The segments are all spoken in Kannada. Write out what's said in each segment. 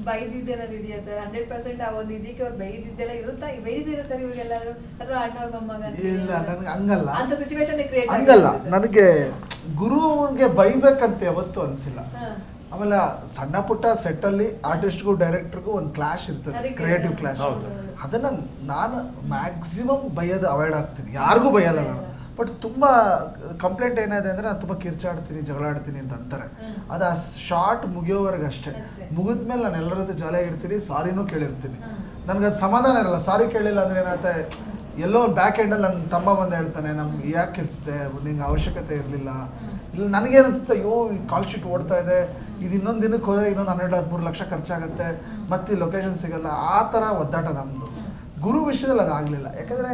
ಬೈದಿದ್ದೇನಾದ್ರು ಇದೆಯಾ ಸರ್? 100% ಆ ಒಂದು ಇದಕ್ಕೆ ಅವ್ರು ಬೈದಿದ್ದೆಲ್ಲ ಇರುತ್ತಾ? ಬೈದಿದ್ದೀರಾ ಸರ್ ಇವಾಗೆಲ್ಲರೂ, ಅಥವಾ ಅಣ್ಣವ್ರ ಮೊಮ್ಮಗ? ಇಲ್ಲ, ನನಗೆ ಹಂಗಲ್ಲ, ಅಂತ ಸಿಚುವೇಶನ್ ಕ್ರಿಯೇಟ್ ಹಂಗಲ್ಲ. ನನಗೆ ಗುರುವಿಗೆ ಬೈಬೇಕಂತ ಯಾವತ್ತೂ ಅನ್ಸಿಲ್ಲ. ಆಮೇಲೆ ಸಣ್ಣ ಪುಟ್ಟ ಸೆಟ್ಟಲ್ಲಿ ಆರ್ಟಿಸ್ಟ್ಗೂ ಡೈರೆಕ್ಟರ್ಗೂ ಒಂದು ಕ್ಲಾಶ್ ಇರ್ತದೆ, ಕ್ರಿಯೇಟಿವ್ ಕ್ಲಾಶ್. ಅದನ್ನು ನಾನು ಮ್ಯಾಕ್ಸಿಮಮ್ ಬೈಯೋದು ಅವಾಯ್ಡ್ ಆಗ್ತೀನಿ, ಯಾರಿಗೂ ಬೈಯಲ್ಲ ನಾನು. ಬಟ್ ತುಂಬ ಕಂಪ್ಲೇಂಟ್ ಏನಿದೆ ಅಂದರೆ ನಾನು ತುಂಬ ಕಿರ್ಚಾಡ್ತೀನಿ, ಜಗಳ ಆಡ್ತೀನಿ ಅಂತ ಅಂತಾರೆ. ಅದು ಆ ಶಾರ್ಟ್ ಮುಗಿಯೋವರೆಗೆ ಅಷ್ಟೇ. ಮುಗಿದ್ಮೇಲೆ ನಾನು ಎಲ್ಲರ ಜೊತೆ ಜಾಲಿಯಾಗಿರ್ತೀನಿ, ಸಾರಿನೂ ಕೇಳಿರ್ತೀನಿ. ನನಗೆ ಅದು ಸಮಾಧಾನ ಇರಲ್ಲ. ಸಾರಿ ಕೇಳಿಲ್ಲ ಅಂದರೆ ಏನಾಗುತ್ತೆ, ಎಲ್ಲೋ ಬ್ಯಾಕ್ ಎಂಡಲ್ಲಿ ನನ್ನ ತಮ್ಮ ಬಂದು ಹೇಳ್ತಾನೆ, ನಮ್ಗೆ ಯಾಕೆ ಕಿರ್ಚಿದೆ, ನಿಂಗೆ ಅವಶ್ಯಕತೆ ಇರಲಿಲ್ಲ. ಇಲ್ಲ ನನಗೇನು ಅನಿಸುತ್ತೆ, ಅಯ್ಯೋ ಈ ಕಾಲ್ ಶೀಟ್ ಓಡ್ತಾ ಇದೆ, ಇದು ಇನ್ನೊಂದು ದಿನಕ್ಕೆ ಹೋದರೆ ಇನ್ನೊಂದು 12-13 ಲಕ್ಷ ಖರ್ಚಾಗುತ್ತೆ, ಮತ್ತೆ ಲೊಕೇಶನ್ ಸಿಗಲ್ಲ, ಆ ಥರ ಒದ್ದಾಟ ನಮ್ಮದು. ಗುರು ವಿಷಯದಲ್ಲಿ ಅದಾಗಲಿಲ್ಲ. ಯಾಕಂದರೆ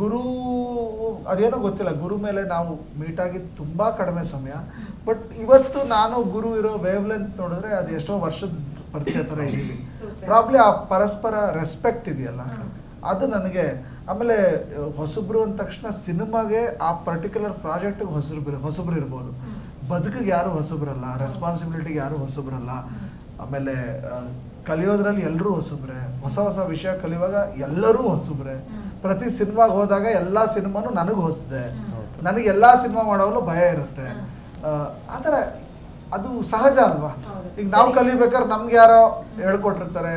ಗುರು ಅದೇನೋ ಗೊತ್ತಿಲ್ಲ, ಗುರು ಮೇಲೆ ನಾವು ಮೀಟಾಗಿ ತುಂಬ ಕಡಿಮೆ ಸಮಯ. ಬಟ್ ಇವತ್ತು ನಾನು ಗುರು ಇರೋ ವೇವ್ ಲೆಂತ್ ನೋಡಿದ್ರೆ ಅದು ಎಷ್ಟೋ ವರ್ಷದ ಪರಿಚಯ ಥರ ಇದ್ದೀವಿ. ಪ್ರಾಬ್ಲಿ ಆ ಪರಸ್ಪರ ರೆಸ್ಪೆಕ್ಟ್ ಇದೆಯಲ್ಲ, ಅದು ನನಗೆ. ಆಮೇಲೆ ಹೊಸಬ್ರು ಅಂದ ತಕ್ಷಣ ಸಿನಿಮಾಗೆ ಆ ಪರ್ಟಿಕ್ಯುಲರ್ ಪ್ರಾಜೆಕ್ಟಿಗೆ ಹೊಸಬ್ರು ಇರ್ಬೋದು, ಬದುಕಿಗೆ ಯಾರು ಹೊಸಬ್ರಲ್ಲ, ರೆಸ್ಪಾನ್ಸಿಬಿಲಿಟಿಗೆ ಯಾರು ಹೊಸಬ್ರಲ್ಲ. ಆಮೇಲೆ ಕಲಿಯೋದ್ರಲ್ಲಿ ಎಲ್ಲರೂ ಹೊಸಬ್ರೆ, ಹೊಸ ಹೊಸ ವಿಷಯ ಕಲಿಯುವಾಗ ಎಲ್ಲರೂ ಹೊಸಬ್ರೆ. ಪ್ರತಿ ಸಿನಿಮಾಗೆ ಹೋದಾಗ ಎಲ್ಲ ಸಿನಿಮಾನು ನನಗೆ ಹೊಸದೆ, ನನಗೆ ಎಲ್ಲ ಸಿನಿಮಾ ಮಾಡೋವಾಗಲೂ ಭಯ ಇರುತ್ತೆ. ಆ ಥರ ಅದು ಸಹಜ ಅಲ್ವಾ? ಈಗ ನಾವು ಕಲಿಬೇಕಾದ್ರೆ ನಮ್ಗೆ ಯಾರೋ ಹೇಳ್ಕೊಟ್ಟಿರ್ತಾರೆ,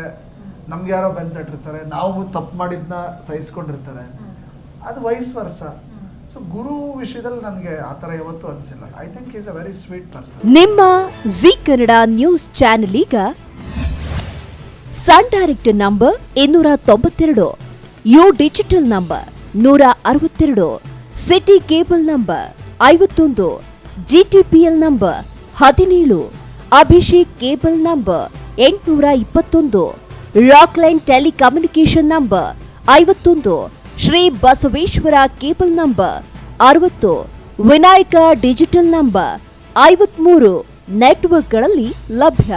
ನಮ್ಗೆ ಯಾರೋ ಬೆಂತಟ್ಟಿರ್ತಾರೆ, ನಾವು ತಪ್ಪು ಮಾಡಿದ್ನ ಸಹಿಸ್ಕೊಂಡಿರ್ತಾರೆ, ಅದು ವೈಸ್ ವರ್ಸ. ಸೊ ಗುರು ವಿಷಯದಲ್ಲಿ ನನಗೆ ಆ ಥರ ಯಾವತ್ತೂ ಅನಿಸಿಲ್ಲ. I think is a very sweet person. ನಿಮ್ಮ ಜಿ ಕನ್ನಡ ನ್ಯೂಸ್ ಚಾನೆಲ್ ಈಗ Sun Direct number 292, U digital number 162, city cable number 51, GTPL number 17, Abhishek cable number 821, Rockline telecommunication number 51, Shri Basaveshwara cable number 60, Vinayaka digital number 53 ನೆಟ್ವರ್ಕ್ಗಳಲ್ಲಿ ಲಭ್ಯ.